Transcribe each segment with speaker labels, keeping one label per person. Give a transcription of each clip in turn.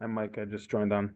Speaker 1: Hi, Mike. I just joined on.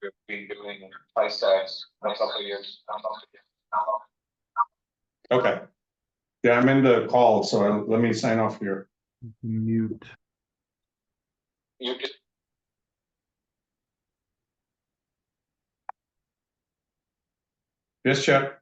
Speaker 1: we've been doing TISAX for a couple of years.
Speaker 2: Okay. Yeah, I'm in the call, so let me sign off here.
Speaker 3: Mute.
Speaker 1: You can.
Speaker 2: Yes, Chuck.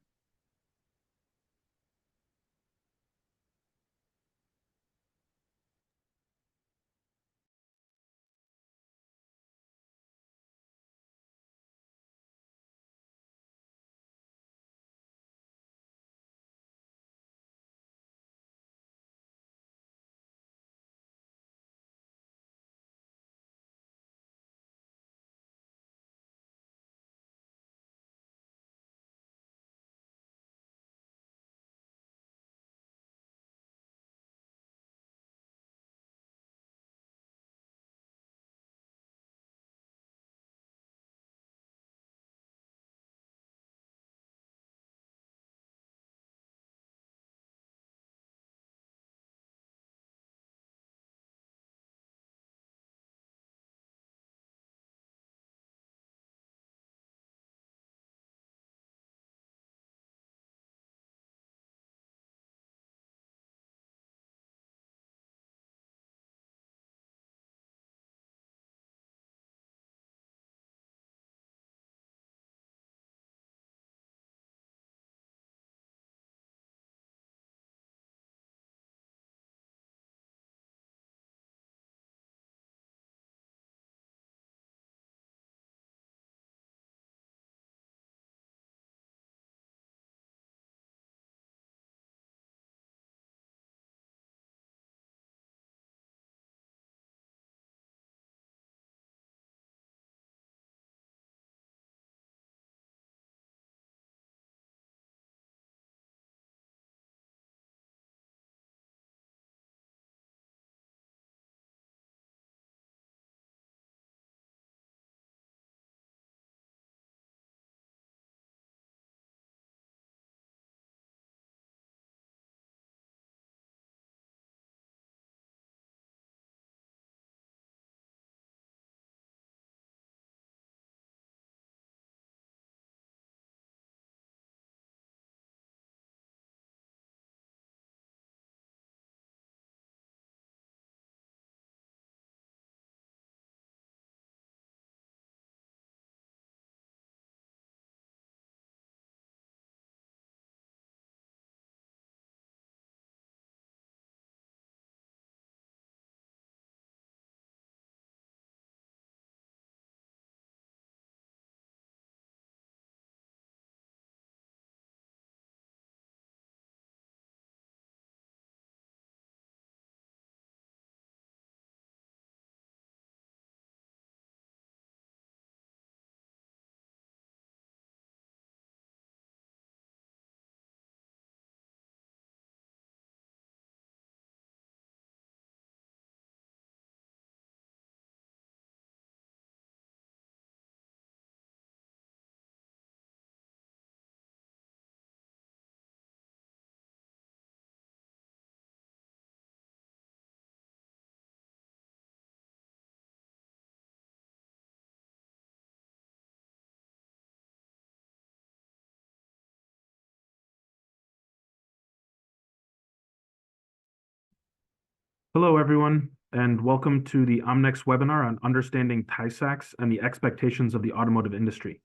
Speaker 3: Hello, everyone, and welcome to the Omnex webinar on understanding TISAX and the expectations of the automotive industry.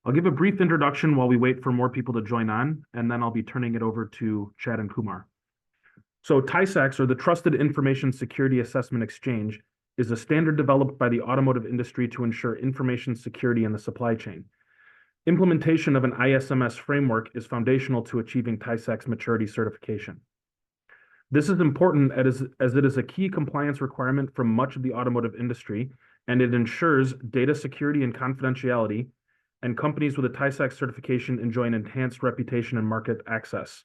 Speaker 3: I'll give a brief introduction while we wait for more people to join on, and then I'll be turning it over to Chad and Kumar. So TISAX, or the Trusted Information Security Assessment Exchange, is a standard developed by the automotive industry to ensure information security in the supply chain. Implementation of an ISMS framework is foundational to achieving TISAX maturity certification. This is important as it is a key compliance requirement from much of the automotive industry, and it ensures data security and confidentiality, and companies with a TISAX certification enjoy an enhanced reputation and market access.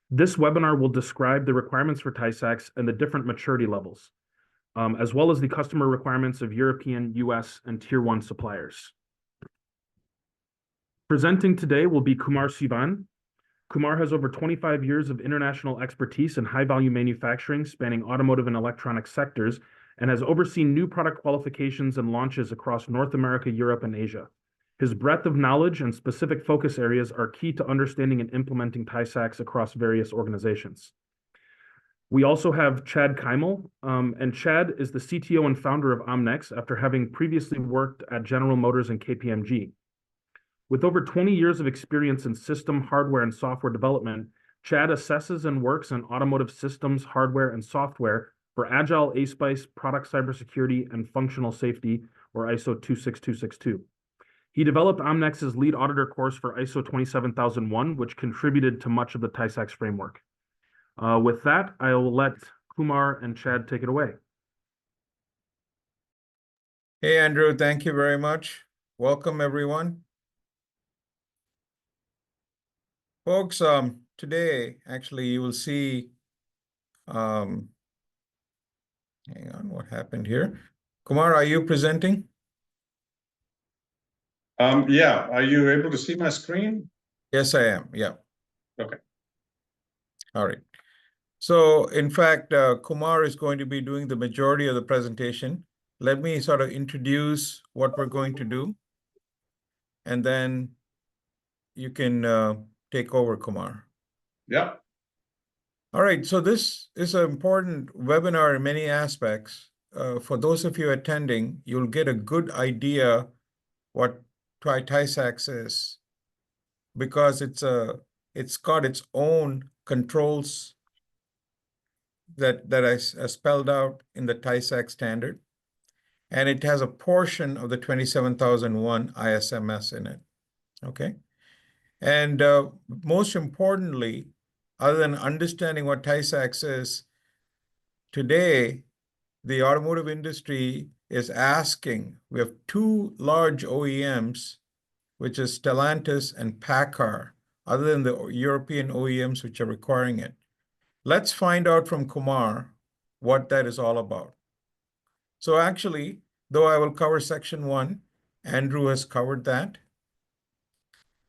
Speaker 3: This webinar will describe the requirements for TISAX and the different maturity levels, as well as the customer requirements of European, US, and Tier 1 suppliers. Presenting today will be Kumar Sivan. Kumar has over 25 years of international expertise in high-volume manufacturing spanning automotive and electronic sectors and has overseen new product qualifications and launches across North America, Europe, and Asia. His breadth of knowledge and specific focus areas are key to understanding and implementing TISAX across various organizations. We also have Chad Keimel, and Chad is the CTO and founder of Omnex after having previously worked at General Motors and KPMG. With over 20 years of experience in system, hardware, and software development, Chad assesses and works on automotive systems, hardware, and software for Agile ASPICE, product cybersecurity, and functional safety, or ISO 26262. He developed Omnex's lead auditor course for ISO 27001, which contributed to much of the TISAX framework. With that, I will let Kumar and Chad take it away.
Speaker 4: Hey, Andrew, thank you very much. Welcome, everyone. Folks, today, actually, you will see, hang on, what happened here? Kumar, are you presenting?
Speaker 2: Yeah, are you able to see my screen?
Speaker 4: Yes, I am. Yeah.
Speaker 2: Okay.
Speaker 4: All right. So, in fact, Kumar is going to be doing the majority of the presentation. Let me sort of introduce what we're going to do, and then you can take over, Kumar.
Speaker 2: Yep.
Speaker 4: All right, so this is an important webinar in many aspects. For those of you attending, you'll get a good idea what TISAX is, because it's got its own controls that I spelled out in the TISAX standard, and it has a portion of the 27001 ISMS in it. Okay, and most importantly, other than understanding what TISAX is, today, the automotive industry is asking, we have two large OEMs, which is Stellantis and PACCAR, other than the European OEMs which are requiring it. Let's find out from Kumar what that is all about. So actually, though I will cover section 1, Andrew has covered that.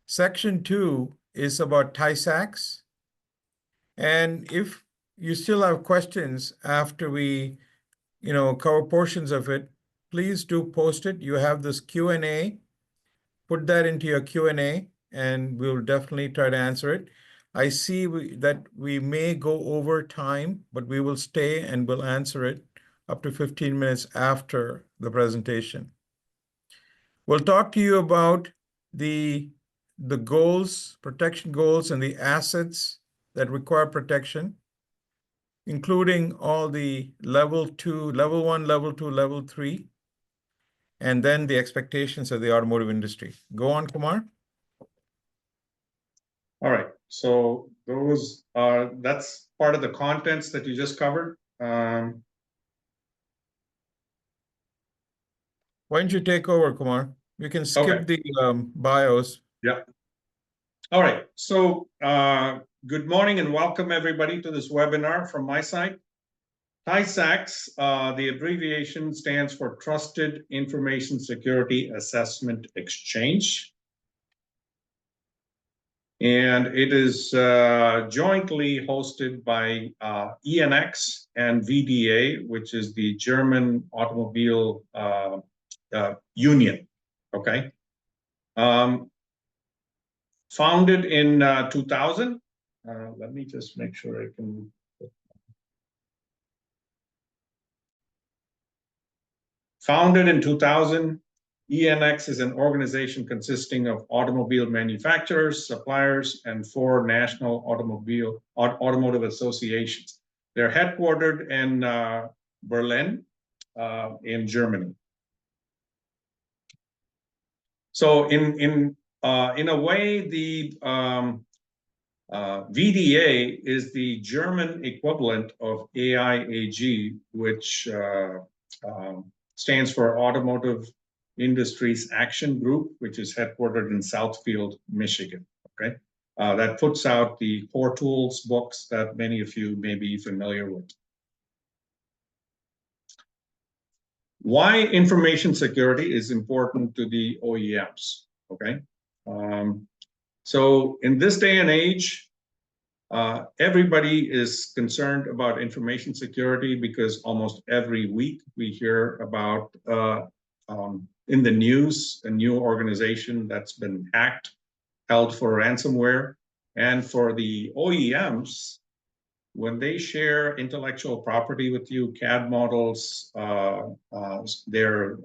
Speaker 4: Section 2 is about TISAX. And if you still have questions after we, cover portions of it, please do post it. You have this Q&A. Put that into your Q&A, and we'll definitely try to answer it. I see that we may go over time, but we will stay and we'll answer it up to 15 minutes after the presentation. We'll talk to you about the goals, protection goals, and the assets that require protection, including all the level 1, level 2, level 3, and then the expectations of the automotive industry. Go on, Kumar.
Speaker 2: All right. So that's part of the contents that you just covered.
Speaker 4: Why don't you take over, Kumar? You can skip the bios.
Speaker 2: Yeah. All right. So good morning and welcome everybody to this webinar from my side. TISAX, the abbreviation stands for Trusted Information Security Assessment Exchange. And it is jointly hosted by ENX and VDA, which is the German Automobile Union. Okay. Founded in 2000. Let me just make sure I can. Founded in 2000, ENX is an organization consisting of automobile manufacturers, suppliers, and 4 national automotive associations. They're headquartered in Berlin, in Germany. So in a way, the VDA is the German equivalent of AIAG, which stands for Automotive Industries Action Group, which is headquartered in Southfield, Michigan. Okay, that puts out the core tools books that many of you may be familiar with. Why information security is important to the OEMs. Okay, so in this day and age, Everybody is concerned about information security because almost every week we hear about in the news a new organization that's been hacked, held for ransomware. And for the OEMs, when they share intellectual property with you, CAD models, their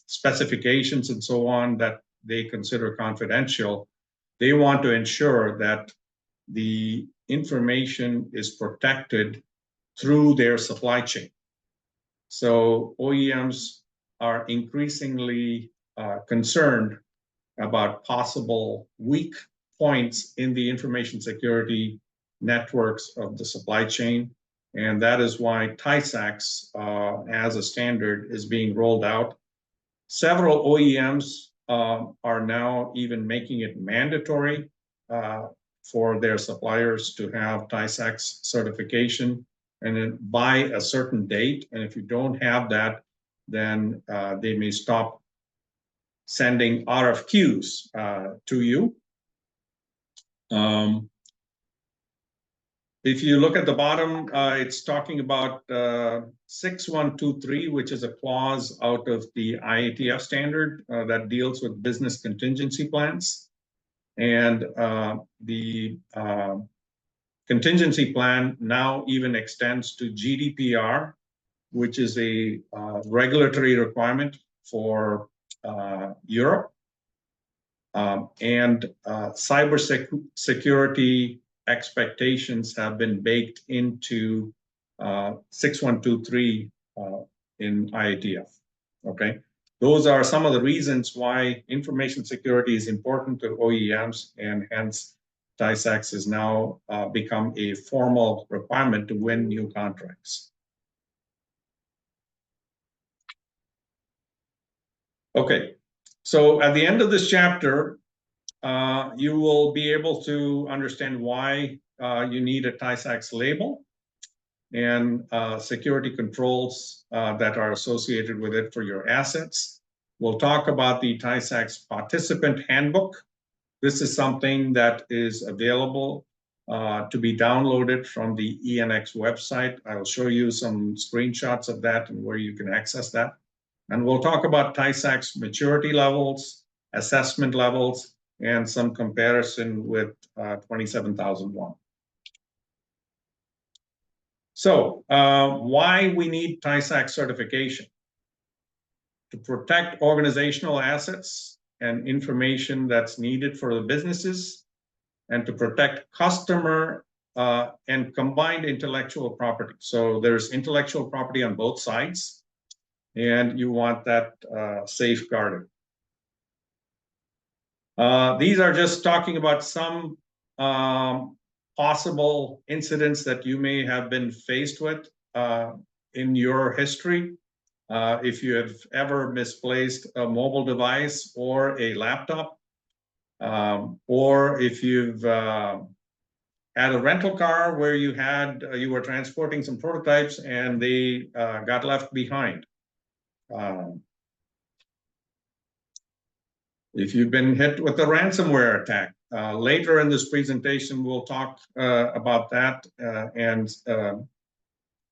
Speaker 2: specifications and so on that they consider confidential, they want to ensure that the information is protected through their supply chain. So OEMs are increasingly concerned about possible weak points in the information security networks of the supply chain. And that is why TISAX as a standard is being rolled out. Several OEMs are now even making it mandatory for their suppliers to have TISAX certification and then by a certain date. And if you don't have that, then they may stop sending RFQs to you. If you look at the bottom, it's talking about 6123, which is a clause out of the IATF standard that deals with business contingency plans. And the contingency plan now even extends to GDPR, which is a regulatory requirement for Europe. And cybersecurity expectations have been baked into 6123 in IATF. Okay, those are some of the reasons why information security is important to OEMs, and hence TISAX has now become a formal requirement to win new contracts. Okay, so at the end of this chapter, you will be able to understand why you need a TISAX label and security controls that are associated with it for your assets. We'll talk about the TISAX participant handbook. This is something that is available to be downloaded from the ENX website. I will show you some screenshots of that and where you can access that. And we'll talk about TISAX maturity levels, assessment levels, and some comparison with 27001. So why we need TISAX certification? To protect organizational assets and information that's needed for the businesses, and to protect customer and combined intellectual property. So there's intellectual property on both sides, and you want that safeguarded. These are just talking about some possible incidents that you may have been faced with in your history. If you have ever misplaced a mobile device or a laptop, or if you've had a rental car where you were transporting some prototypes and they got left behind. If you've been hit with a ransomware attack. Later in this presentation, we'll talk about that, and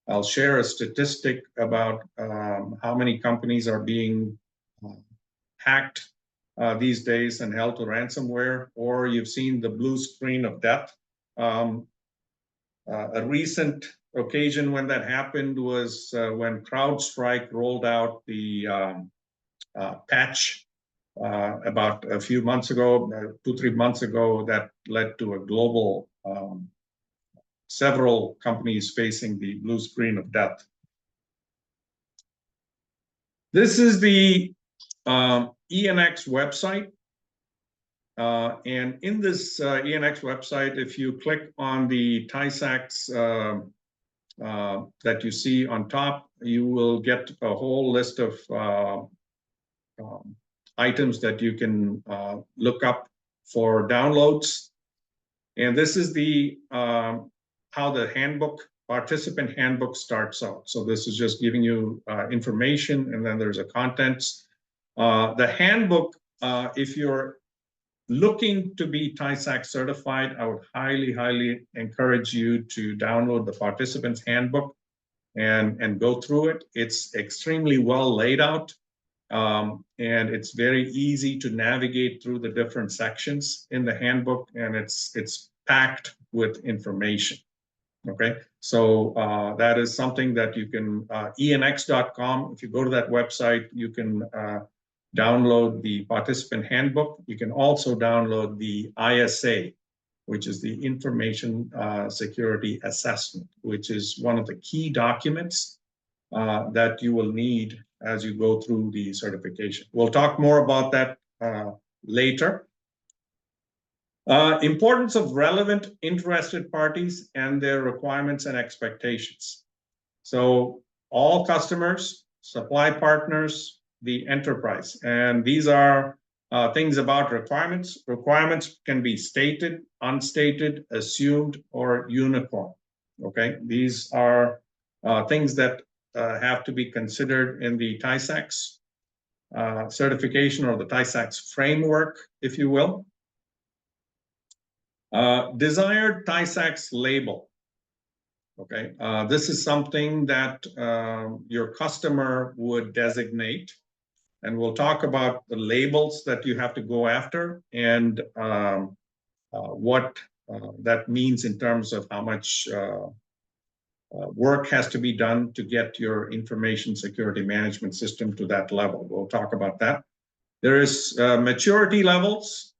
Speaker 2: I'll share a statistic about how many companies are being hacked these days and held to ransomware, or you've seen the blue screen of death. A recent occasion when that happened was when CrowdStrike rolled out the patch about a few months ago, 2-3 months ago, that led to a global, several companies facing the blue screen of death. This is the ENX website. And in this ENX website, if you click on the TISAX that you see on top, you will get a whole list of items that you can look up for downloads. And this is the how the handbook, participant handbook starts out. So this is just giving you information, and then there's a contents. The handbook, if you're looking to be TISAX certified, I would highly encourage you to download the participants handbook and go through it. It's extremely well laid out, and it's very easy to navigate through the different sections in the handbook, and it's packed with information. Okay, so that is something that you can, enx.com, if you go to that website, you can download the participant handbook. You can also download the ISA, which is the Information Security Assessment, which is one of the key documents that you will need as you go through the certification. We'll talk more about that later. Importance of relevant interested parties and their requirements and expectations. So all customers, supply partners, the enterprise, and these are things about requirements. Requirements can be stated, unstated, assumed, or uniform. Okay, these are things that have to be considered in the TISAX certification, or the TISAX framework, if you will. Desired TISAX label. Okay, this is something that your customer would designate, and we'll talk about the labels that you have to go after and what that means in terms of how much work has to be done to get your information security management system to that level. We'll talk about that. There is maturity levels,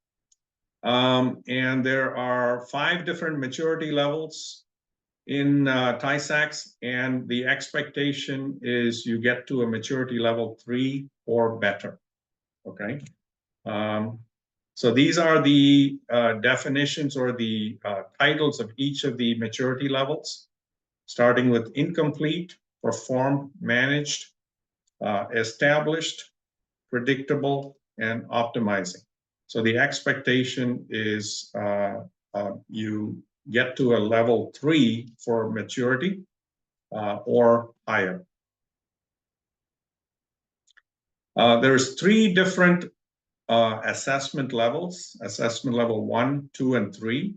Speaker 2: and there are 5 different maturity levels in TISAX, and the expectation is you get to a maturity level 3 or better. Okay, so these are the definitions or the titles of each of the maturity levels, starting with incomplete, performed, managed, established, predictable, and optimizing. So the expectation is you get to a level 3 for maturity or higher. There's 3 different assessment levels: assessment level 1, 2, and 3.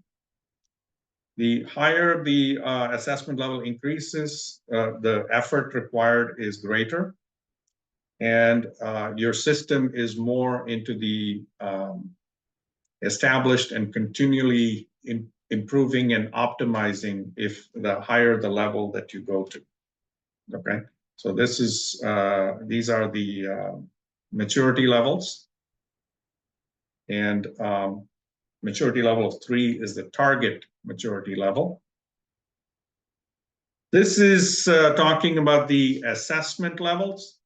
Speaker 2: The higher the assessment level increases, the effort required is greater, and your system is more into the established and continually improving and optimizing if the higher the level that you go to. Okay, so this is these are the maturity levels, and maturity level of 3 is the target maturity level. This is talking about the assessment levels.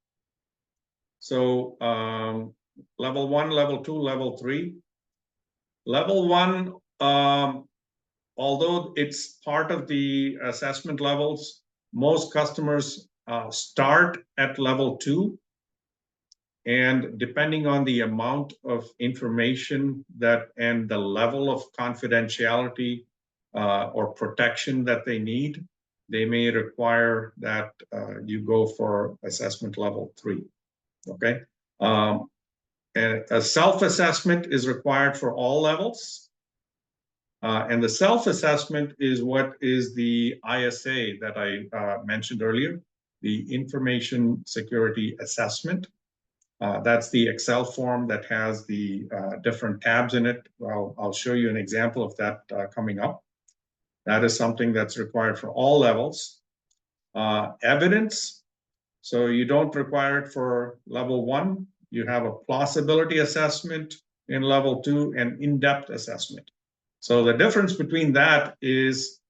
Speaker 2: So level 1, level 2, level 3. Level 1, although it's part of the assessment levels, most customers start at level 2. And depending on the amount of information that and the level of confidentiality or protection that they need, they may require that you go for assessment level 3. Okay, and a self-assessment is required for all levels. And the self-assessment is what is the ISA that I mentioned earlier, the Information Security Assessment. That's the Excel form that has the different tabs in it. I'll show you an example of that coming up. That is something that's required for all levels. Evidence, so you don't require it for level 1. You have a plausibility assessment in level 2 and in-depth assessment. So the difference between that is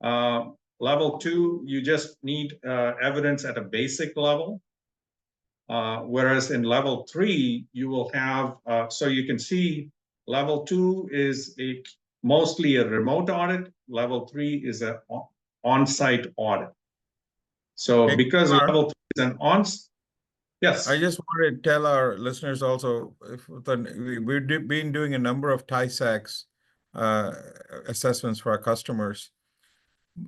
Speaker 2: level 2, you just need evidence at a basic level. Whereas in level 3, you will have, so you can see level 2 is mostly a remote audit. Level 3 is an on-site audit. So
Speaker 4: Hey,
Speaker 2: because
Speaker 4: Kumar,
Speaker 2: level 3 is an yes.
Speaker 4: I just wanted to tell our listeners also, we've been doing a number of TISAX assessments for our customers.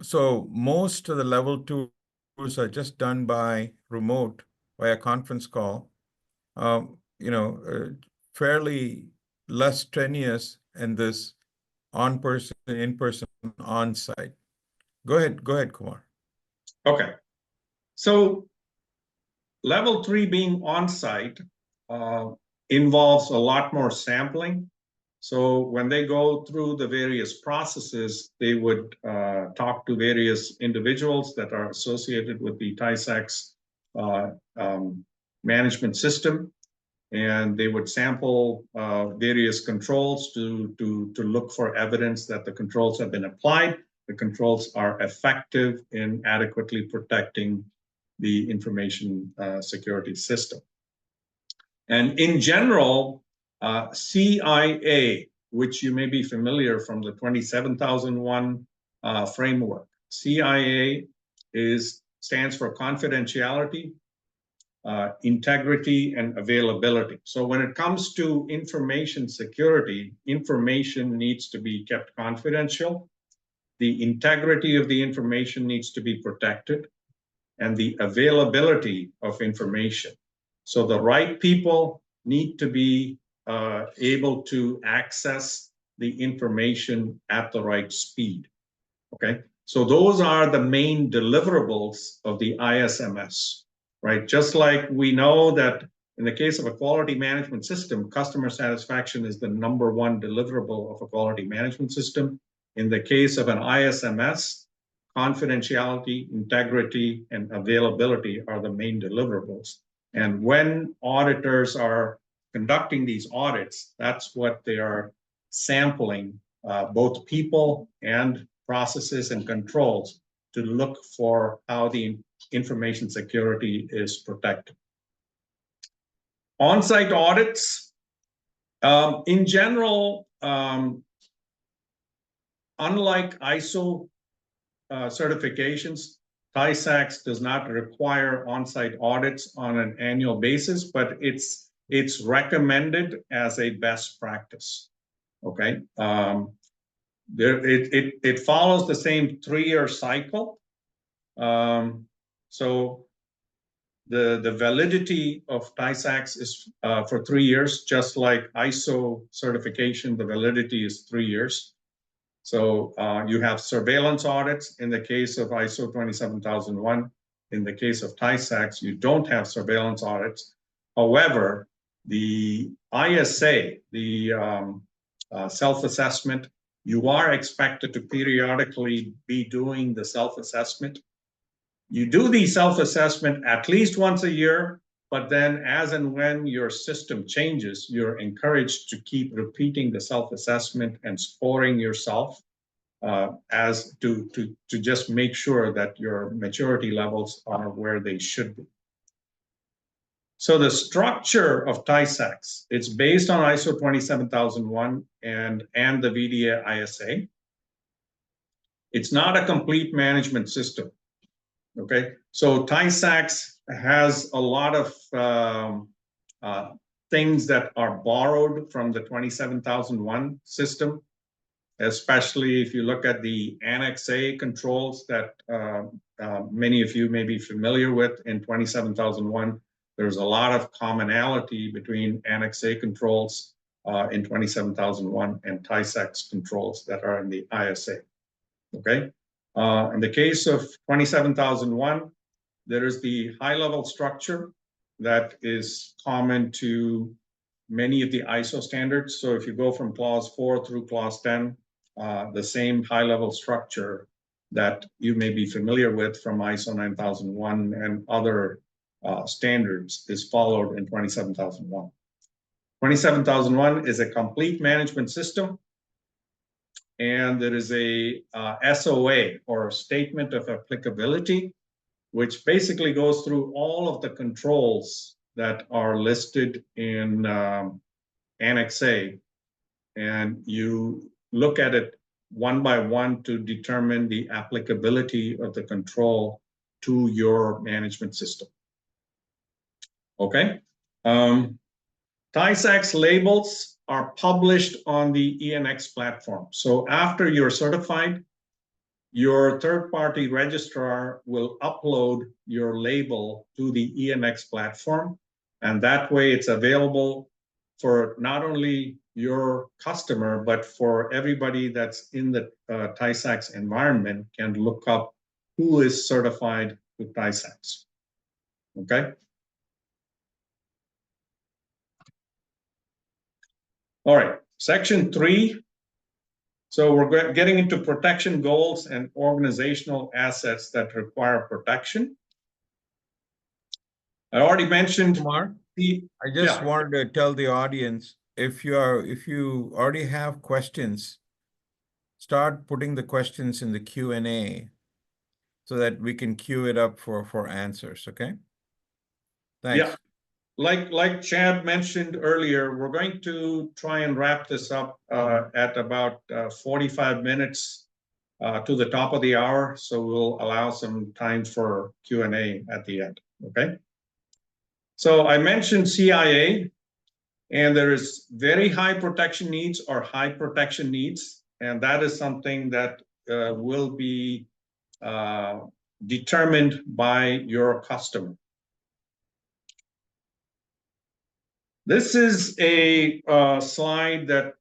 Speaker 4: So most of the level 2s are just done by remote, by a conference call. Fairly less strenuous in this on-person, in-person, on-site. Go ahead, Kumar.
Speaker 2: Okay. So level 3 being on-site involves a lot more sampling. So when they go through the various processes, they would talk to various individuals that are associated with the TISAX management system, and they would sample various controls to look for evidence that the controls have been applied, the controls are effective in adequately protecting the information security system. And in general, CIA, which you may be familiar from the 27001 framework, CIA stands for confidentiality, integrity, and availability. So when it comes to information security, information needs to be kept confidential. The integrity of the information needs to be protected, and the availability of information. So the right people need to be able to access the information at the right speed, okay? So those are the main deliverables of the ISMS, right? Just like we know that in the case of a quality management system, customer satisfaction is the #1 deliverable of a quality management system. In the case of an ISMS, confidentiality, integrity, and availability are the main deliverables. And when auditors are conducting these audits, that's what they are sampling, both people and processes and controls, to look for how the information security is protected. On-site audits, in general, unlike ISO certifications, TISAX does not require on-site audits on an annual basis, but it's recommended as a best practice. Okay, it follows the same 3-year cycle. So the validity of TISAX is for 3 years, just like ISO certification. The validity is 3 years. So you have surveillance audits in the case of ISO 27001. In the case of TISAX, you don't have surveillance audits. However, the ISA, the self-assessment, you are expected to periodically be doing the self-assessment. You do the self-assessment at least once a year, but then as and when your system changes, you're encouraged to keep repeating the self-assessment and scoring yourself as to just make sure that your maturity levels are where they should be. So the structure of TISAX, it's based on ISO 27001 and the VDA ISA. It's not a complete management system. Okay, so TISAX has a lot of things that are borrowed from the 27001 system, especially if you look at the Annex A controls that many of you may be familiar with in 27001. There's a lot of commonality between Annex A controls in 27001 and TISAX controls that are in the ISA, okay? In the case of 27001, there is the high-level structure that is common to many of the ISO standards. So if you go from clause 4 through clause 10, the same high-level structure that you may be familiar with from ISO 9001 and other standards is followed in 27001. 27001 is a complete management system, and there is a SOA, or Statement of Applicability, which basically goes through all of the controls that are listed in Annex A, and you look at it one by one to determine the applicability of the control to your management system. Okay. TISAX labels are published on the ENX platform. So after you're certified, your third-party registrar will upload your label to the ENX platform. And that way it's available for not only your customer, but for everybody that's in the TISAX environment can look up who is certified with TISAX. Okay. All right, section 3. So we're getting into protection goals and organizational assets that require protection. I already mentioned
Speaker 4: Kumar,
Speaker 2: the,
Speaker 4: I just
Speaker 2: yeah.
Speaker 4: wanted to tell the audience, if you already have questions, start putting the questions in the Q&A so that we can queue it up for answers, okay? Thanks.
Speaker 2: Yeah. Like Chad mentioned earlier, we're going to try and wrap this up at about 45 minutes to the top of the hour. So we'll allow some time for Q&A at the end, okay? So I mentioned CIA, and there is very high protection needs or high protection needs. And that is something that will be determined by your customer. This is a slide that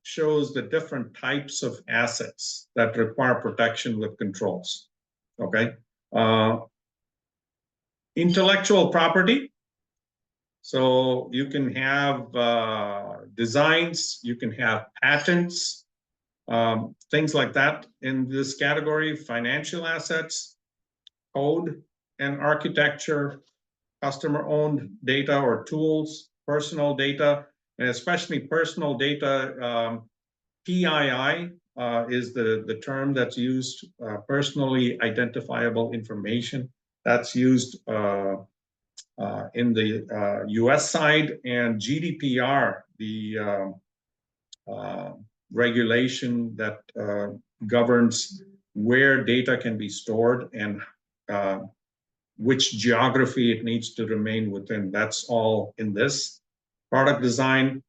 Speaker 2: shows the different types of assets that require protection with controls, okay? Intellectual property. So you can have designs, you can have patents, things like that in this category. Financial assets, code and architecture, customer-owned data or tools, personal data, and especially personal data. PII is the term that's used, personally identifiable information. That's used in the US side, and GDPR, the regulation that governs where data can be stored and which geography it needs to remain within. That's all in this. Product design,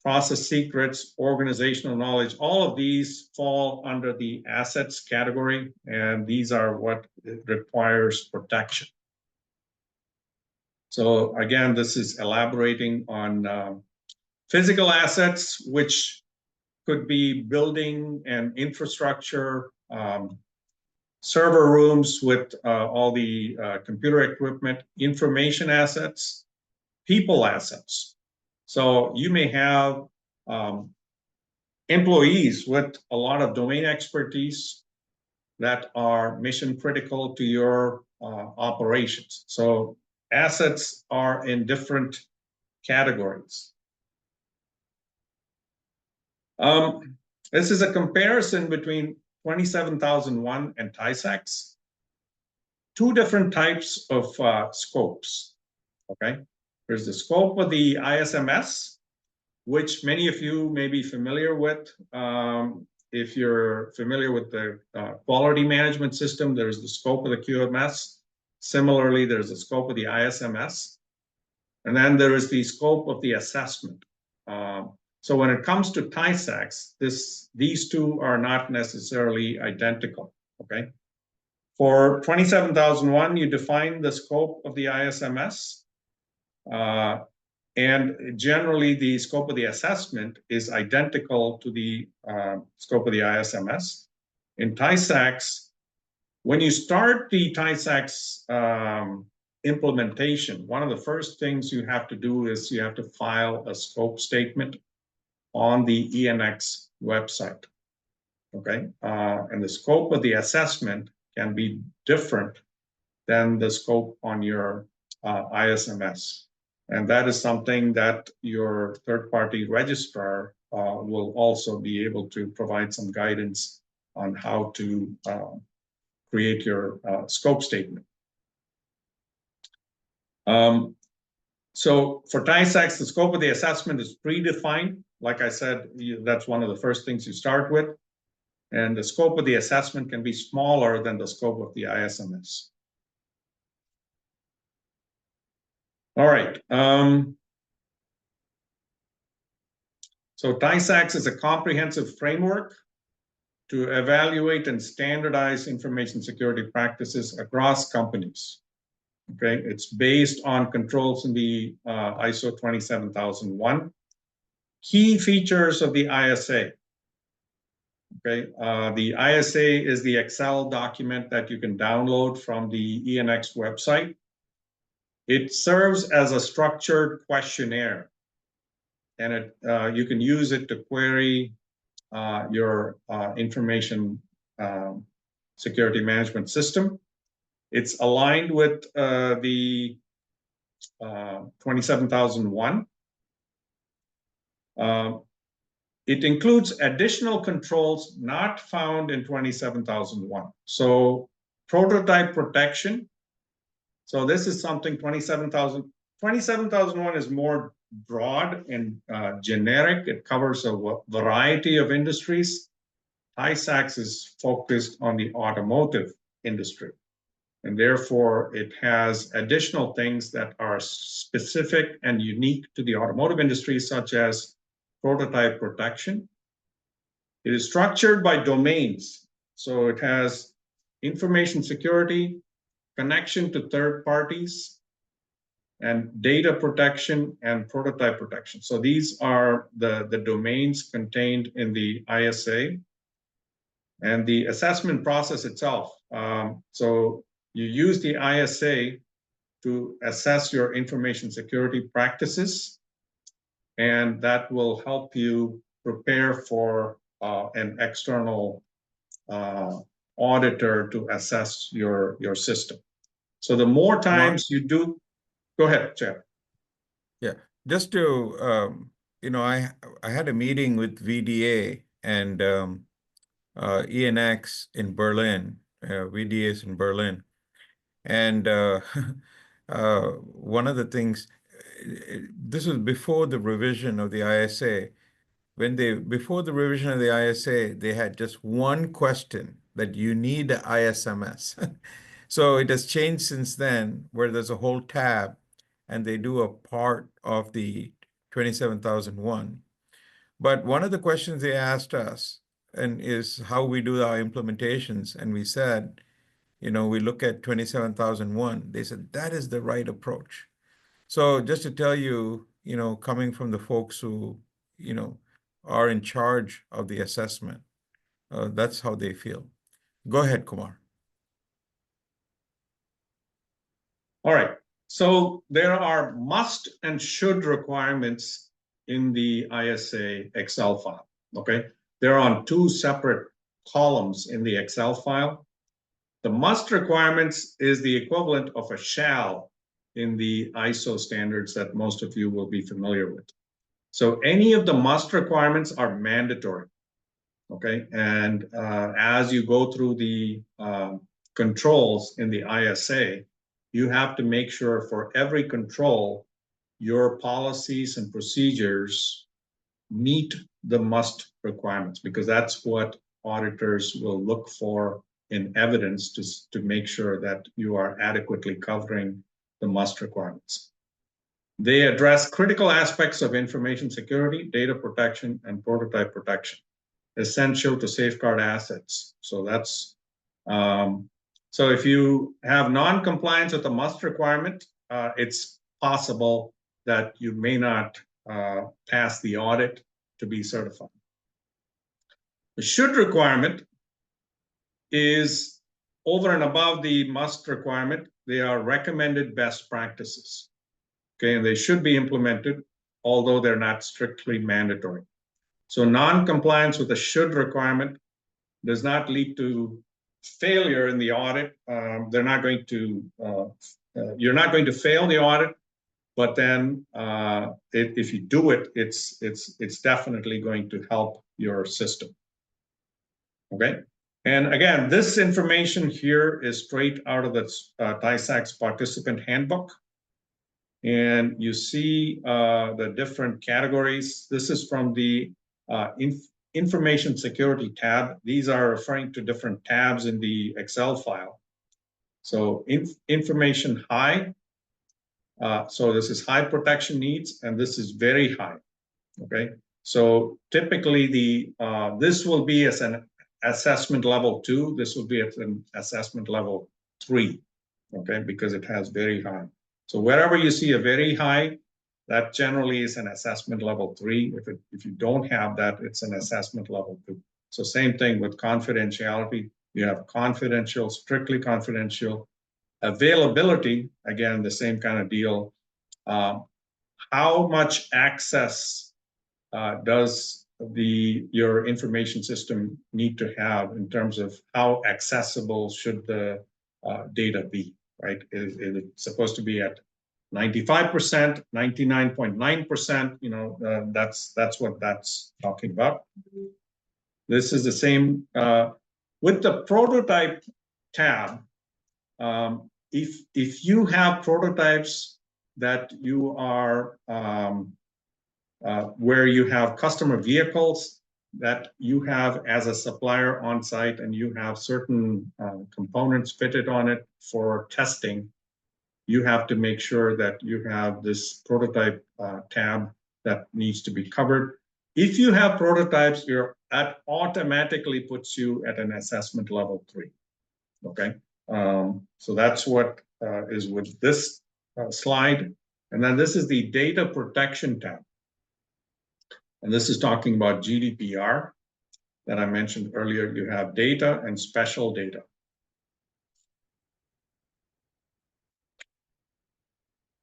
Speaker 2: process secrets, organizational knowledge, all of these fall under the assets category, and these are what requires protection. So again, this is elaborating on physical assets, which could be building and infrastructure, server rooms with all the computer equipment, information assets, people assets. So you may have employees with a lot of domain expertise that are mission critical to your operations. So assets are in different categories. This is a comparison between 27001 and TISAX. Two different types of scopes, okay? There's the scope of the ISMS, which many of you may be familiar with. If you're familiar with the quality management system, there's the scope of the QMS. Similarly, there's the scope of the ISMS. And then there is the scope of the assessment. So when it comes to TISAX, these two are not necessarily identical, okay? For 27001, you define the scope of the ISMS. And generally, the scope of the assessment is identical to the scope of the ISMS. In TISAX, when you start the TISAX implementation, one of the first things you have to do is you have to file a scope statement on the ENX website, okay? And the scope of the assessment can be different than the scope on your ISMS. And that is something that your third-party registrar will also be able to provide some guidance on how to create your scope statement. So for TISAX, the scope of the assessment is predefined. Like I said, that's one of the first things you start with. And the scope of the assessment can be smaller than the scope of the ISMS. All right. So TISAX is a comprehensive framework to evaluate and standardize information security practices across companies. Okay, it's based on controls in the ISO 27001. key features of the ISA. Okay, the ISA is the Excel document that you can download from the ENX website. It serves as a structured questionnaire, and you can use it to query your information security management system. It's aligned with the 27001. It includes additional controls not found in 27001. So prototype protection. So this is something 27001 is more broad and generic. It covers a variety of industries. TISAX is focused on the automotive industry, and therefore it has additional things that are specific and unique to the automotive industry, such as prototype protection. It is structured by domains. So it has information security, connection to third parties, and data protection and prototype protection. So these are the domains contained in the ISA. And the assessment process itself. So you use the ISA to assess your information security practices, and that will help you prepare for an external auditor to assess your system. So the more times you do, go ahead, Jeff.
Speaker 4: Yeah, just to, I had a meeting with VDA and ENX in Berlin, VDA is in Berlin. And one of the things, this was before the revision of the ISA. Before the revision of the ISA, they had just one question that you need the ISMS. So it has changed since then, where there's a whole tab and they do a part of the 27001. But one of the questions they asked us is how we do our implementations. And we said, we look at 27001. They said, that is the right approach. So just to tell you, coming from the folks who, are in charge of the assessment, that's how they feel. Go ahead, Kumar.
Speaker 2: All right. So there are must and should requirements in the ISA Excel file. Okay. They're on two separate columns in the Excel file. The must requirements is the equivalent of a shall in the ISO standards that most of you will be familiar with. So any of the must requirements are mandatory. Okay. And as you go through the controls in the ISA, you have to make sure for every control, your policies and procedures meet the must requirements, because that's what auditors will look for in evidence to make sure that you are adequately covering the must requirements. They address critical aspects of information security, data protection, and prototype protection, essential to safeguard assets. So that's so if you have non-compliance with the must requirement, it's possible that you may not pass the audit to be certified. The should requirement is over and above the must requirement. They are recommended best practices. Okay, and they should be implemented, although they're not strictly mandatory. So non-compliance with the should requirement does not lead to failure in the audit. They're not going to, you're not going to fail the audit, but then if you do it, it's definitely going to help your system. Okay, and again, this information here is straight out of the TISAX participant handbook. And you see the different categories. This is from the information security tab. These are referring to different tabs in the Excel file. So information high. So this is high protection needs, and this is very high. Okay. So typically this will be as an assessment level 2. This will be at an assessment level 3. Okay, because it has very high. So wherever you see a very high, that generally is an assessment level 3. If you don't have that, it's an assessment level 2. So same thing with confidentiality. You have confidential, strictly confidential. Availability, again, the same kind of deal. How much access does your information system need to have in terms of how accessible should the data be, right? Is it supposed to be at 95%, 99.9%? You know, that's what that's talking about. This is the same with the prototype tab. If you have prototypes that you are where you have customer vehicles that you have as a supplier on site and you have certain components fitted on it for testing, you have to make sure that you have this prototype tab that needs to be covered. If you have prototypes, that automatically puts you at an assessment level 3. Okay, so that's what is with this slide. And then this is the data protection tab. And this is talking about GDPR that I mentioned earlier. You have data and special data.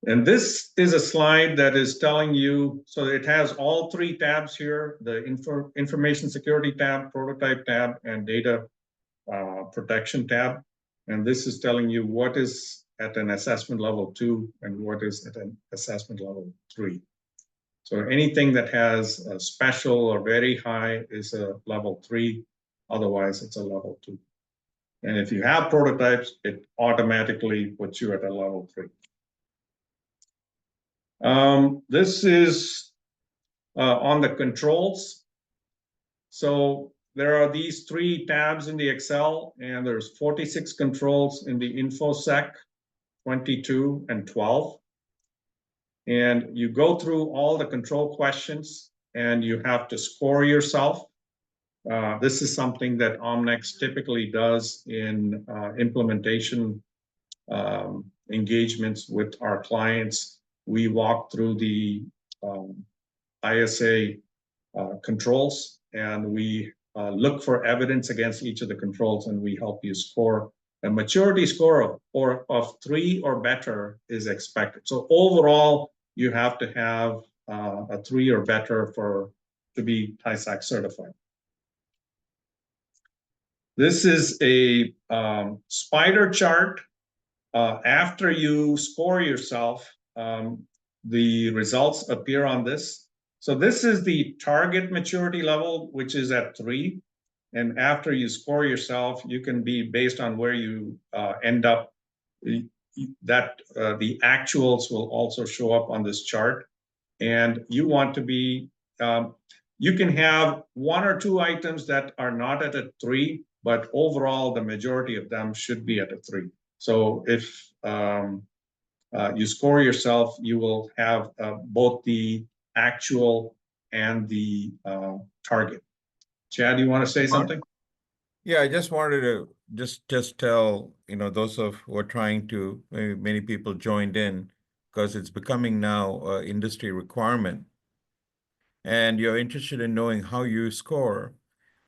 Speaker 2: And this is a slide that is telling you, so it has all 3 tabs here, the information security tab, prototype tab, and data protection tab. And this is telling you what is at an assessment level 2 and what is at an assessment level 3. So anything that has a special or very high is a level 3, otherwise it's a level 2. And if you have prototypes, it automatically puts you at a level 3. This is on the controls. So there are these 3 tabs in the Excel, and there's 46 controls in the InfoSec 22 and 12. And you go through all the control questions and you have to score yourself. This is something that Omnex typically does in implementation engagements with our clients. We walk through the ISA controls and we look for evidence against each of the controls, and we help you score. A maturity score of 3 or better is expected. So overall, you have to have a 3 or better to be TISAX certified. This is a spider chart. After you score yourself, the results appear on this. So this is the target maturity level, which is at 3. And after you score yourself, you can be based on where you end up, that the actuals will also show up on this chart. And you want to be, you can have 1 or 2 items that are not at a 3, but overall, the majority of them should be at a 3. So if you score yourself, you will have both the actual and the target. Chad, you want to say something?
Speaker 4: Yeah, I just wanted to just tell, those who are trying to, many people joined in because it's becoming now an industry requirement. And you're interested in knowing how you score.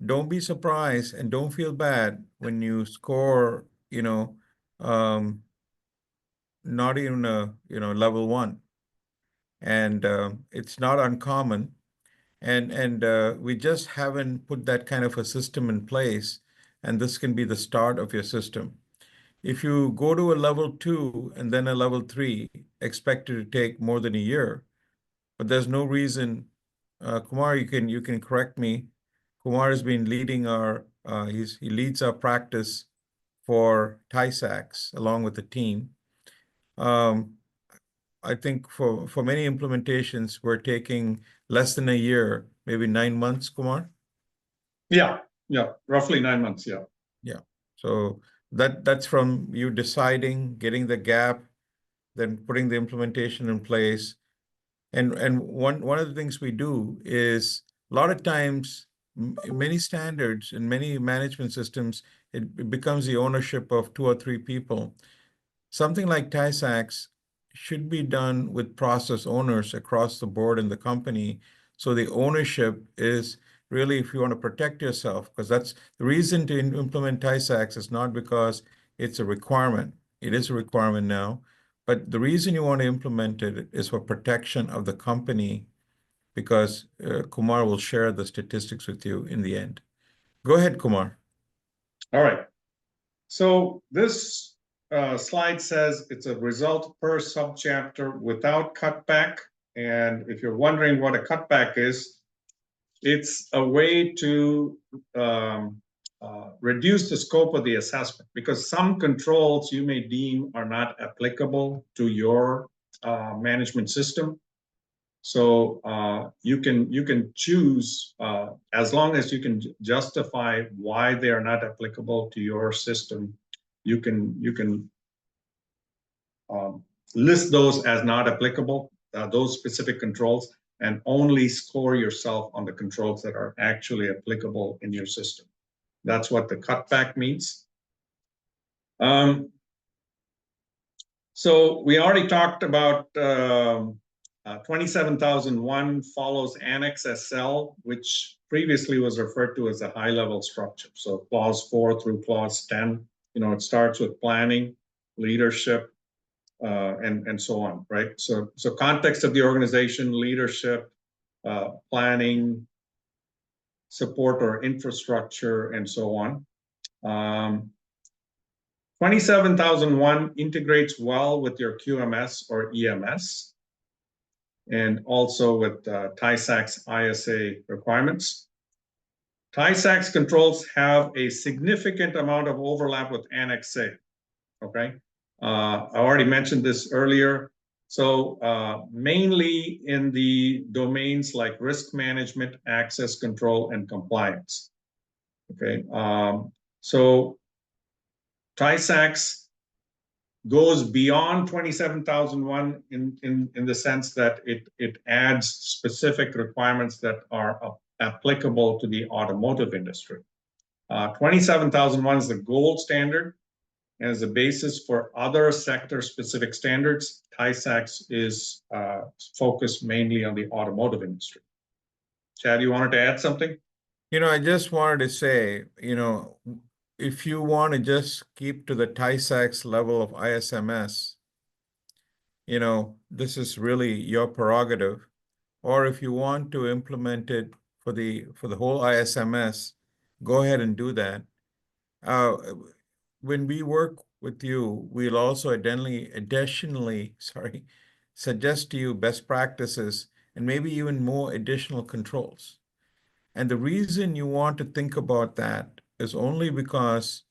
Speaker 4: Don't be surprised and don't feel bad when you score, not even a, level 1. And it's not uncommon. And we just haven't put that kind of a system in place, and this can be the start of your system. If you go to a level 2 and then a level 3, expect it to take more than a year, but there's no reason. Kumar, you can correct me. Kumar has been leading he leads our practice for TISAX along with the team. I think for many implementations, we're taking less than a year, maybe 9 months, Kumar?
Speaker 2: Yeah, roughly 9 months, yeah.
Speaker 4: Yeah, so that's from you deciding, getting the gap, then putting the implementation in place. And one of the things we do is a lot of times, many standards and many management systems, it becomes the ownership of 2 or 3 people. Something like TISAX should be done with process owners across the board in the company. So the ownership is really, if you want to protect yourself, because that's the reason to implement TISAX is not because it's a requirement. It is a requirement now, but the reason you want to implement it is for protection of the company, because Kumar will share the statistics with you in the end. Go ahead, Kumar.
Speaker 2: All right. So this slide says it's a result per subchapter without cutback. And if you're wondering what a cutback is, it's a way to reduce the scope of the assessment, because some controls you may deem are not applicable to your management system. So you can choose, as long as you can justify why they are not applicable to your system, you can list those as not applicable, those specific controls, and only score yourself on the controls that are actually applicable in your system. That's what the cutback means. So we already talked about 27001 follows Annex SL, which previously was referred to as a high-level structure. So clause 4 through clause 10, it starts with planning, leadership, and so on, right? So context of the organization, leadership, planning, support or infrastructure, and so on. 27001 integrates well with your QMS or EMS, and also with TISAX ISA requirements. TISAX controls have a significant amount of overlap with Annex A, okay? I already mentioned this earlier. So mainly in the domains like risk management, access control, and compliance, okay? So TISAX goes beyond 27001 in the sense that it adds specific requirements that are applicable to the automotive industry. 27001 is the gold standard and is the basis for other sector-specific standards. TISAX is focused mainly on the automotive industry. Chad, you wanted to add something?
Speaker 4: I just wanted to say, if you want to just keep to the TISAX level of ISMS, this is really your prerogative. Or if you want to implement it for the whole ISMS, go ahead and do that. When we work with you, we'll also additionally, suggest to you best practices and maybe even more additional controls. And the reason you want to think about that is only because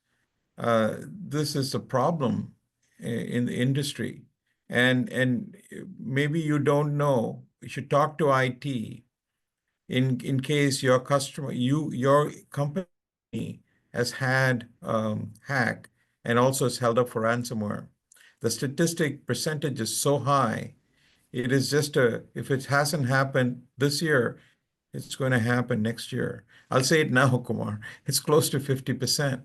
Speaker 4: this is a problem in the industry. And maybe you don't know, you should talk to IT in case your company has had hack and also is held up for ransomware. The statistic percentage is so high. It is just if it hasn't happened this year, it's going to happen next year. I'll say it now, Kumar. It's close to 50%.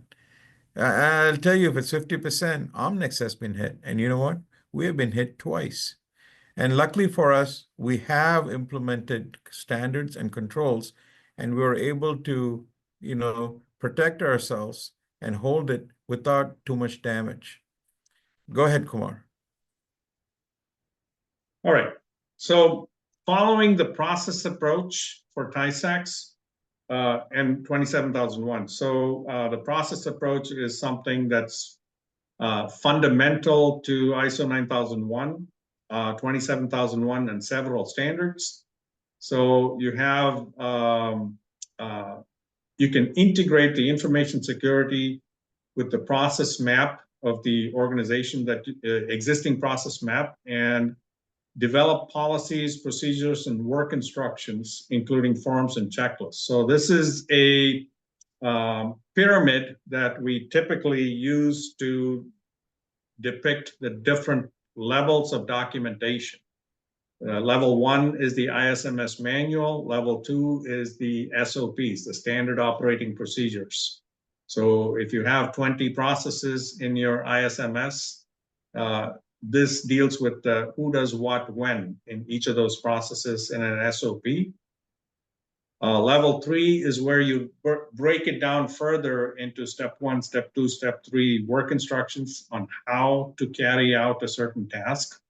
Speaker 4: I'll tell you, if it's 50%, Omnex has been hit. And you know what? We have been hit twice. And luckily for us, we have implemented standards and controls, and we were able to, protect ourselves and hold it without too much damage. Go ahead, Kumar.
Speaker 2: All right. So following the process approach for TISAX and 27001. So the process approach is something that's fundamental to ISO 9001, 27001, and several standards. So you have, you can integrate the information security with the process map of the organization, that existing process map, and develop policies, procedures, and work instructions, including forms and checklists. So this is a pyramid that we typically use to depict the different levels of documentation. Level 1 is the ISMS manual. Level 2 is the SOPs, the standard operating procedures. So if you have 20 processes in your ISMS, this deals with who does what when in each of those processes in an SOP. Level 3 is where you break it down further into step 1, step 2, step 3 work instructions on how to carry out a certain task.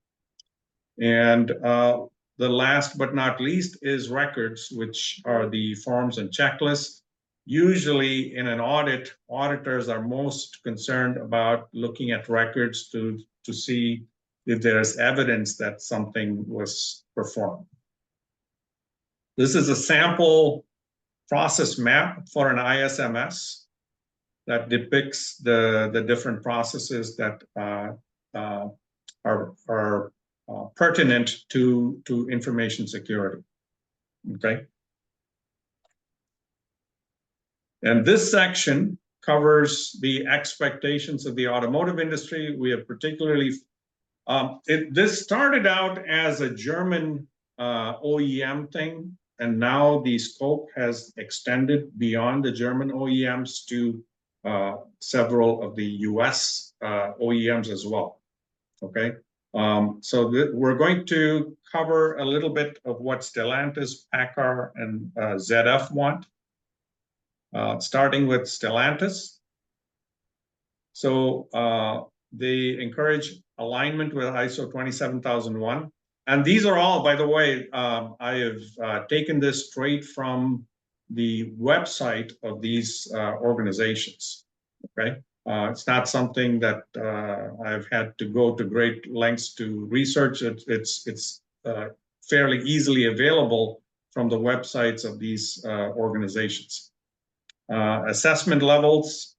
Speaker 2: And the last but not least is records, which are the forms and checklists. Usually in an audit, auditors are most concerned about looking at records to see if there's evidence that something was performed. This is a sample process map for an ISMS that depicts the different processes that are pertinent to information security. Okay. And this section covers the expectations of the automotive industry. We have particularly, this started out as a German OEM thing, and now the scope has extended beyond the German OEMs to several of the US OEMs as well. Okay. So we're going to cover a little bit of what Stellantis, PACCAR, and ZF want. Starting with Stellantis. So they encourage alignment with ISO 27001. And these are all, by the way, I have taken this straight from the website of these organizations, okay? It's not something that I've had to go to great lengths to research. It's fairly easily available from the websites of these organizations. Assessment levels,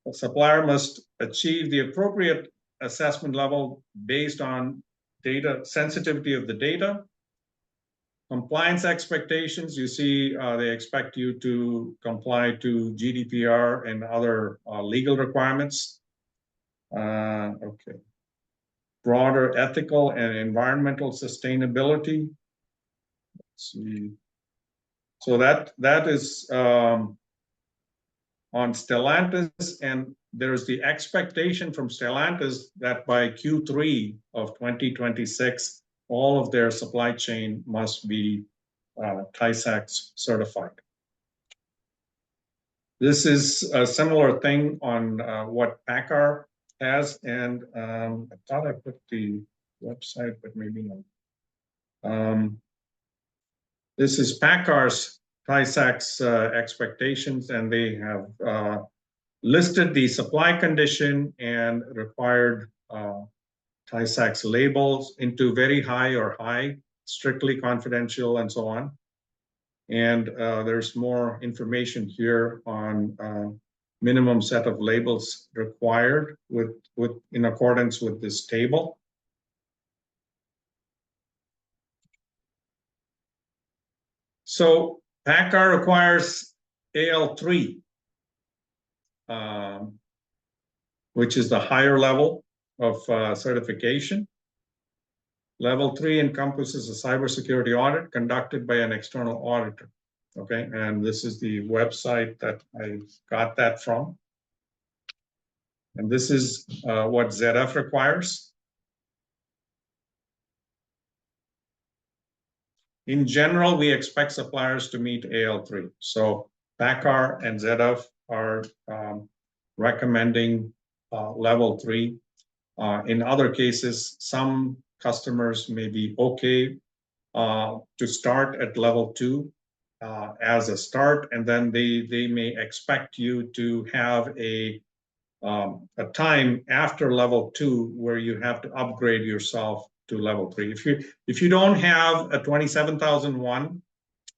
Speaker 2: a supplier must achieve the appropriate assessment level based on data, sensitivity of the data. Compliance expectations, you see they expect you to comply to GDPR and other legal requirements. Okay. Broader ethical and environmental sustainability. Let's see. So that is on Stellantis, and there's the expectation from Stellantis that by Q3 of 2026, all of their supply chain must be TISAX certified. This is a similar thing on what PACCAR has, and I thought I put the website, but maybe not. This is PACCAR's TISAX expectations, and they have listed the supply condition and required TISAX labels into very high or high, strictly confidential, and so on. And there's more information here on minimum set of labels required in accordance with this table. So PACCAR requires AL3, which is the higher level of certification. Level 3 encompasses a cybersecurity audit conducted by an external auditor. Okay, and this is the website that I got that from. And this is what ZF requires. In general, we expect suppliers to meet AL3. So PACCAR and ZF are recommending level 3. In other cases, some customers may be okay to start at level 2 as a start, and then they may expect you to have a time after level 2 where you have to upgrade yourself to level 3. If you don't have a 27001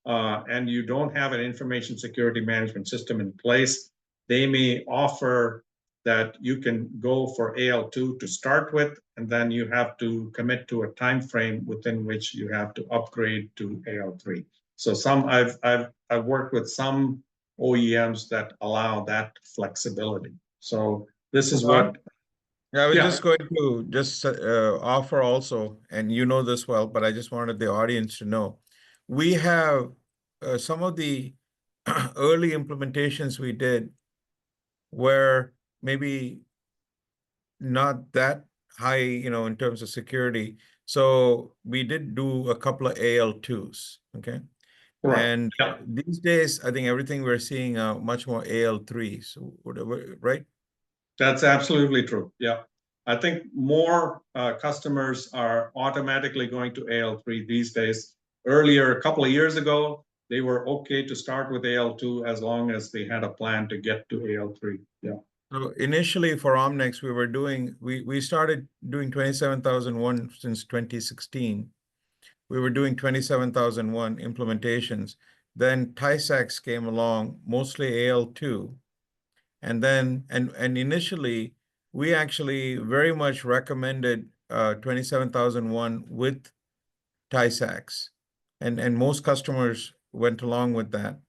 Speaker 2: and you don't have an information security management system in place, they may offer that you can go for AL2 to start with, and then you have to commit to a time frame within which you have to upgrade to AL3. So I've worked with some OEMs that allow that flexibility. So this is what.
Speaker 4: Yeah, I was just going to offer also, and you know this well, but I just wanted the audience to know. We have some of the early implementations we did were maybe not that high, in terms of security. So we did do a couple of AL2s, okay?
Speaker 2: Correct.
Speaker 4: And
Speaker 2: Yeah.
Speaker 4: these days, I think everything we're seeing are much more AL3s, whatever, right?
Speaker 2: That's absolutely true. Yeah. I think more customers are automatically going to AL3 these days. Earlier, a couple of years ago, they were okay to start with AL2 as long as they had a plan to get to AL3. Yeah.
Speaker 4: So initially for Omnex, we started doing 27001 since 2016. We were doing 27001 implementations. Then TISAX came along, mostly AL2. And then, and initially, we actually very much recommended 27001 with TISAX. And most customers went along with that.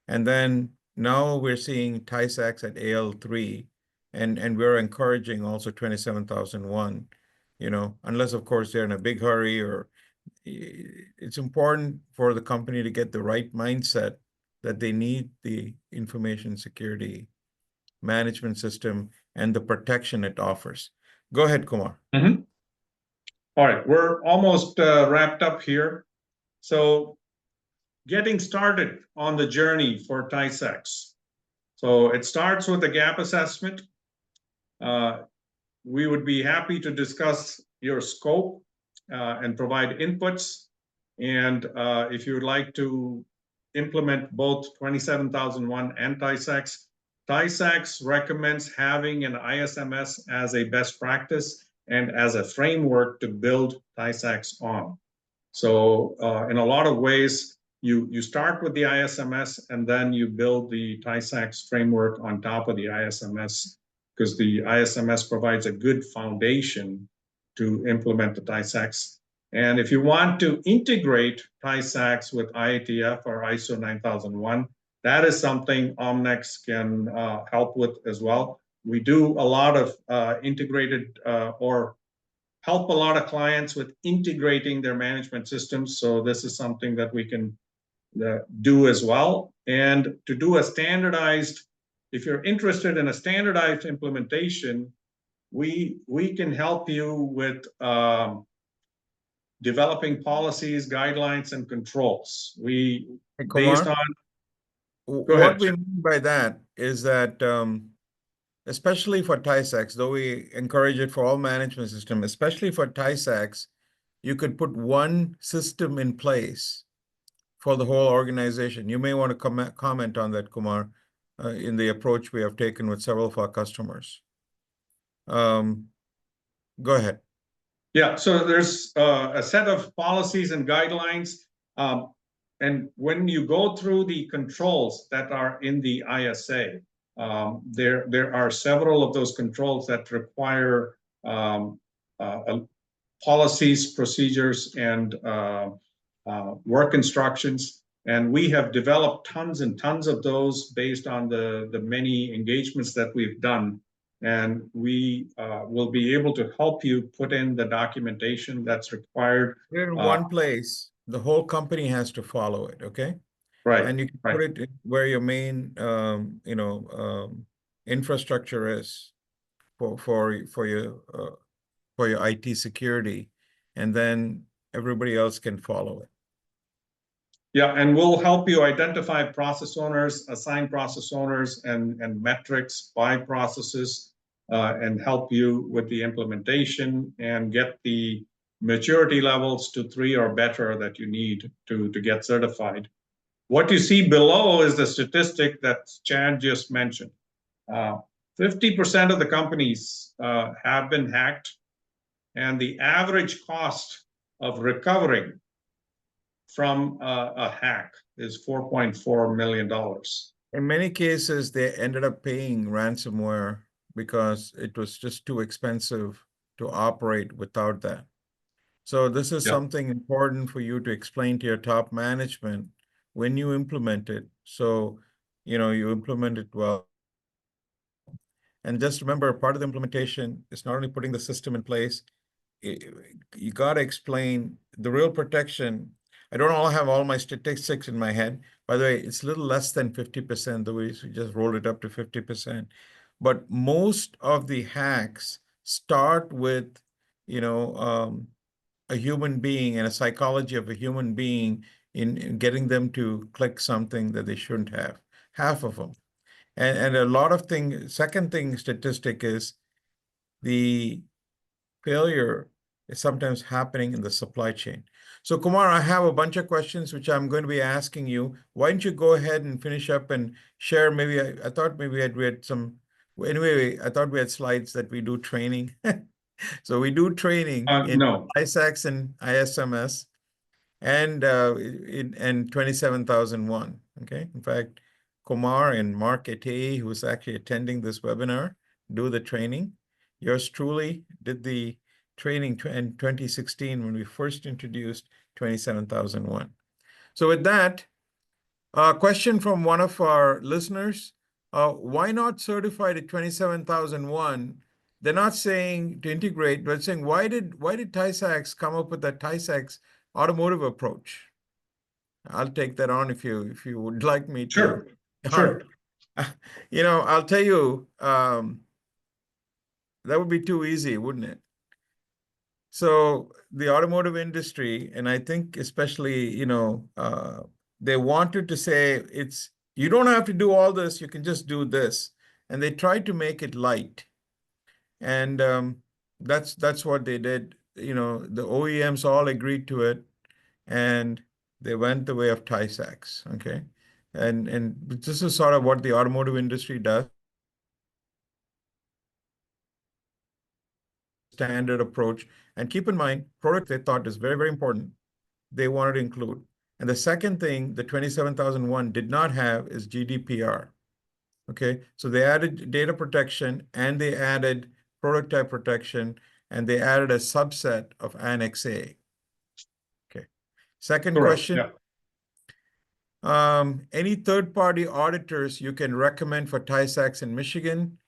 Speaker 4: And then now we're seeing TISAX at AL3, and we're encouraging also 27001, unless of course they're in a big hurry, or it's important for the company to get the right mindset that they need the information security management system and the protection it offers. Go ahead, Kumar.
Speaker 2: Mm-hmm. All right, we're almost wrapped up here. So getting started on the journey for TISAX. So it starts with a gap assessment. We would be happy to discuss your scope and provide inputs. And if you would like to implement both 27001 and TISAX, TISAX recommends having an ISMS as a best practice and as a framework to build TISAX on. So in a lot of ways, you start with the ISMS and then you build the TISAX framework on top of the ISMS, because the ISMS provides a good foundation to implement the TISAX. And if you want to integrate TISAX with IATF or ISO 9001, that is something Omnex can help with as well. We do a lot of integrated or help a lot of clients with integrating their management systems. So this is something that we can do as well. And to do a standardized, if you're interested in a standardized implementation, we can help you with developing policies, guidelines, and controls.
Speaker 4: Hey,
Speaker 2: Based
Speaker 4: Kumar,
Speaker 2: on,
Speaker 4: what we mean by that is that especially for TISAX, though we encourage it for all management systems, especially for TISAX, you could put one system in place for the whole organization. You may want to comment on that, Kumar, in the approach we have taken with several of our customers. Go ahead.
Speaker 2: Yeah, so there's a set of policies and guidelines. And when you go through the controls that are in the ISA, there are several of those controls that require policies, procedures, and work instructions. And we have developed tons and tons of those based on the many engagements that we've done. And we will be able to help you put in the documentation that's required.
Speaker 4: They're in one place. The whole company has to follow it, okay?
Speaker 2: Right.
Speaker 4: And you can put it where your main, infrastructure is for your IT security, and then everybody else can follow it.
Speaker 2: Yeah, and we'll help you identify process owners, assign process owners, and metrics by processes, and help you with the implementation and get the maturity levels to 3 or better that you need to get certified. What you see below is the statistic that Chad just mentioned. 50% of the companies have been hacked, and the average cost of recovering from a hack is $4.4 million.
Speaker 4: In many cases, they ended up paying ransomware because it was just too expensive to operate without that. So this is something important for you to explain to your top management when you implement it. So, you implement it well. And just remember, part of the implementation is not only putting the system in place, you got to explain the real protection. I don't all have all my statistics in my head. By the way, it's a little less than 50%, the way we just rolled it up to 50%. But most of the hacks start with a human being and a psychology of a human being in getting them to click something that they shouldn't have. Half of them. And a lot of things, second thing statistic is the failure is sometimes happening in the supply chain. So Kumar, I have a bunch of questions which I'm going to be asking you. Why don't you go ahead and finish up and share? Maybe I thought maybe we had some, anyway, I thought we had slides that we do training. So we do training in
Speaker 2: No.
Speaker 4: TISAX and ISMS and in 27001. Okay. In fact, Kumar and Mark Ete, who's actually attending this webinar, do the training. Yours truly did the training in 2016 when we first introduced 27001. So with that, a question from one of our listeners, why not certify to 27001? They're not saying to integrate, but saying why did TISAX come up with that TISAX automotive approach? I'll take that on if you would like me to.
Speaker 2: Sure. Sure.
Speaker 4: I'll tell you, that would be too easy, wouldn't it? So the automotive industry, and I think especially, they wanted to say you don't have to do all this, you can just do this. And they tried to make it light. And that's what they did. The OEMs all agreed to it, and they went the way of TISAX. Okay. And this is sort of what the automotive industry does. Standard approach. And keep in mind, product they thought is very, very important. They wanted to include. And the second thing the 27001 did not have is GDPR. Okay, so they added data protection and they added product type protection and they added a subset of Annex A. Okay, second
Speaker 2: Correct.
Speaker 4: question.
Speaker 2: Yeah.
Speaker 4: Any third-party auditors you can recommend for TISAX in Michigan?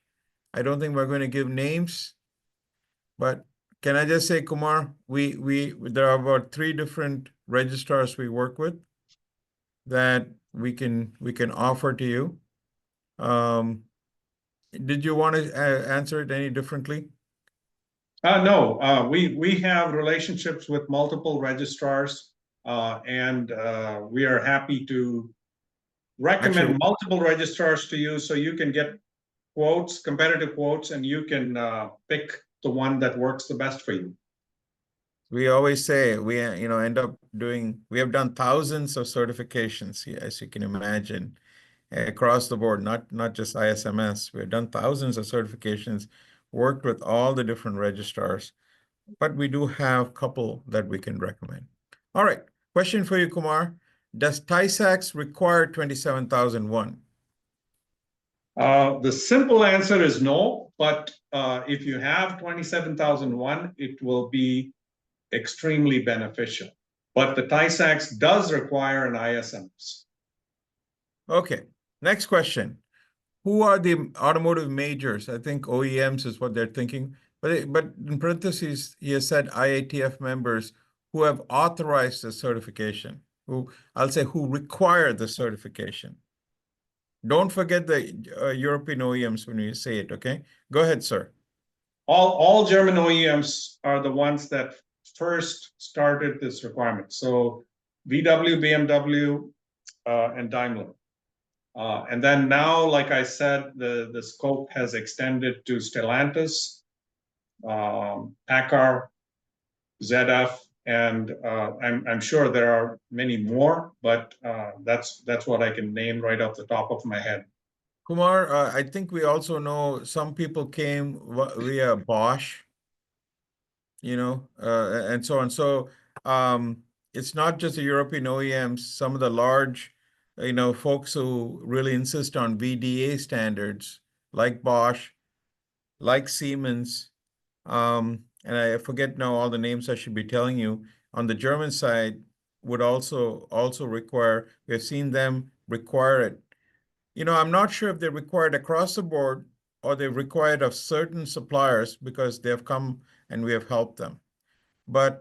Speaker 4: I don't think we're going to give names, but can I just say, Kumar, there are about 3 different registrars we work with that we can offer to you. Did you want to answer it any differently?
Speaker 2: No, we have relationships with multiple registrars, and we are happy to recommend multiple registrars to you so you can get quotes, competitive quotes, and you can pick the one that works the best for you.
Speaker 4: We always say we end up we have done thousands of certifications, as you can imagine, across the board, not just ISMS. We've done thousands of certifications, worked with all the different registrars, but we do have a couple that we can recommend. All right, question for you, Kumar. Does TISAX require 27001?
Speaker 2: The simple answer is no, but if you have 27001, it will be extremely beneficial. But the TISAX does require an ISMS.
Speaker 4: Okay, next question. Who are the automotive majors? I think OEMs is what they're thinking. But in parentheses, he has said IATF members who have authorized the certification, who require the certification. Don't forget the European OEMs when you say it, okay? Go ahead, sir.
Speaker 2: All German OEMs are the ones that first started this requirement. So VW, BMW, and Daimler. And then now, like I said, the scope has extended to Stellantis, Packard, ZF, and I'm sure there are many more, but that's what I can name right off the top of my head.
Speaker 4: Kumar, I think we also know some people came via Bosch, and so on. So it's not just the European OEMs, some of the large, folks who really insist on VDA standards, like Bosch, like Siemens, and I forget now all the names I should be telling you. On the German side, would also require, we've seen them require it. I'm not sure if they're required across the board or they're required of certain suppliers because they have come and we have helped them. But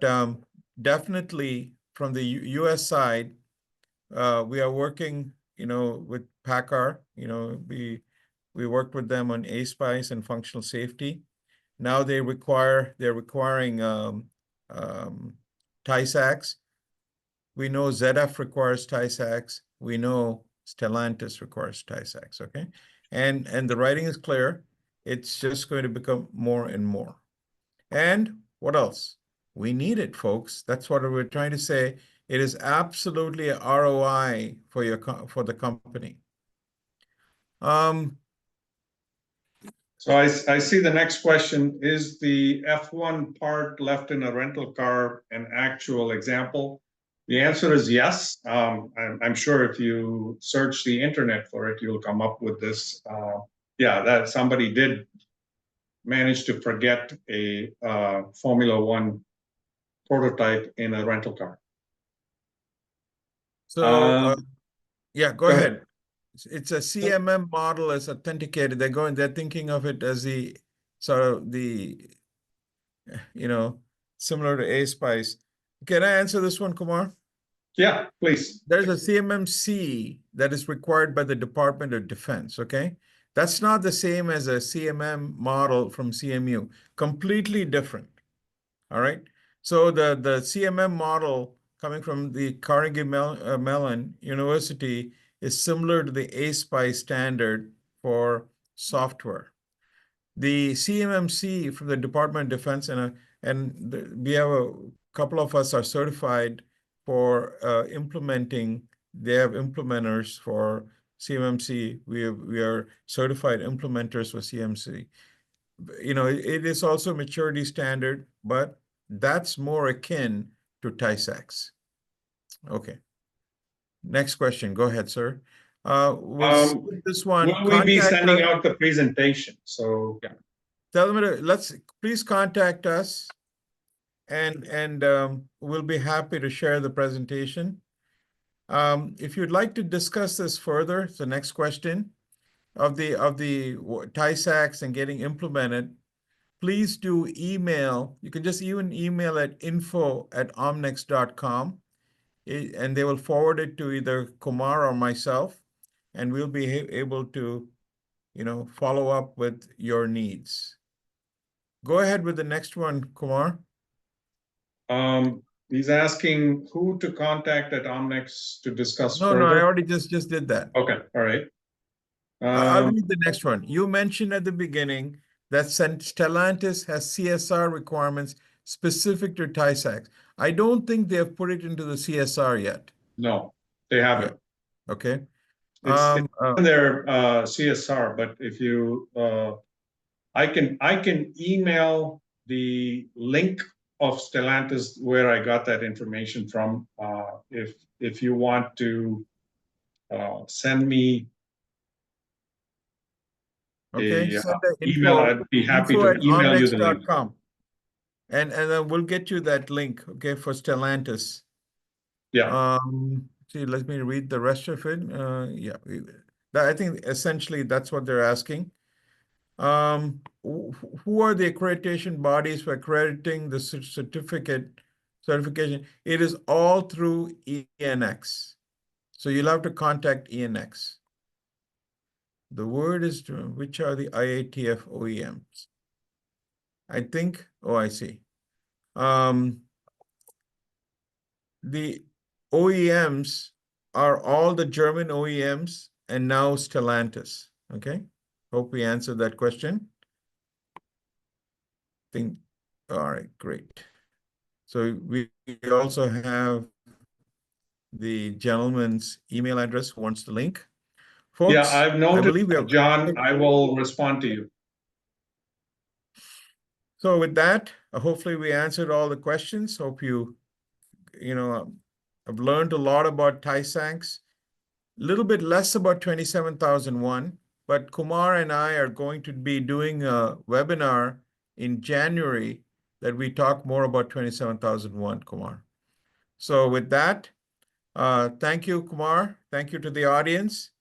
Speaker 4: definitely from the US side, we are working, with Packard. We worked with them on ASPICE and functional safety. Now they're requiring TISAX. We know ZF requires TISAX. We know Stellantis requires TISAX, okay? And the writing is clear. It's just going to become more and more. And what else? We need it, folks. That's what we're trying to say. It is absolutely a ROI for the company.
Speaker 2: So I see the next question, is the F1 part left in a rental car an actual example? The answer is yes. I'm sure if you search the internet for it, you'll come up with this. Yeah, that somebody did manage to forget a Formula One prototype in a rental car.
Speaker 4: So, yeah, go ahead.
Speaker 2: ahead.
Speaker 4: It's a CMM model as authenticated. They're thinking of it as the sort of the, similar to ASPICE. Can I answer this one, Kumar?
Speaker 2: Yeah, please.
Speaker 4: There's a CMMC that is required by the Department of Defense, okay? That's not the same as a CMM model from CMU. Completely different, all right? So the CMM model coming from the Carnegie Mellon University is similar to the ASPICE standard for software. The CMMC from the Department of Defense, we have a couple of us are certified for implementing. They have implementers for CMMC. We are certified implementers for CMC. It is also a maturity standard, but that's more akin to TISAX. Okay. Next question. Go ahead, sir. We'll skip this one.
Speaker 2: Will we be
Speaker 4: Contact
Speaker 2: sending
Speaker 4: us.
Speaker 2: out the presentation? So
Speaker 4: Yeah. Tell them please contact us, and we'll be happy to share the presentation. If you'd like to discuss this further, the next question of the TISAX and getting implemented, please do email. You can just even email at info@omnex.com, and they will forward it to either Kumar or myself, and we'll be able to, follow up with your needs. Go ahead with the next one, Kumar.
Speaker 2: he's asking who to contact at Omnex to discuss
Speaker 4: No,
Speaker 2: further.
Speaker 4: I already just did that.
Speaker 2: Okay, all right.
Speaker 4: I'll read the next one. You mentioned at the beginning that Stellantis has CSR requirements specific to TISAX. I don't think they have put it into the CSR yet.
Speaker 2: No, they haven't.
Speaker 4: Yeah. Okay.
Speaker 2: It's in their CSR, but if you, I can email the link of Stellantis where I got that information from. If you want to send me
Speaker 4: okay,
Speaker 2: a
Speaker 4: send an
Speaker 2: email, I'd be happy to email you the link.
Speaker 4: And then we'll get you that link, okay, for Stellantis.
Speaker 2: Yeah.
Speaker 4: See, let me read the rest of it. Yeah, I think essentially that's what they're asking. Who are the accreditation bodies for accrediting the certification? It is all through ENX. So you'll have to contact ENX. The word is which are the IATF OEMs? I think, I see. The OEMs are all the German OEMs and now Stellantis. Okay. Hope we answered that question. All right, great. So we also have the gentleman's email address who wants the link. Folks,
Speaker 2: yeah, I've noted,
Speaker 4: I believe we have...
Speaker 2: John, I will respond to you.
Speaker 4: So with that, hopefully we answered all the questions. Hope I've learned a lot about TISAX, a little bit less about 27001, but Kumar and I are going to be doing a webinar in January that we talk more about 27001, Kumar. So with that, thank you, Kumar. Thank you to the audience.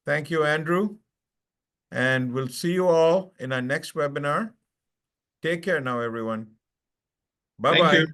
Speaker 4: Thank you, Andrew. And we'll see you all in our next webinar. Take care now, everyone. Bye-bye.
Speaker 2: Thank you.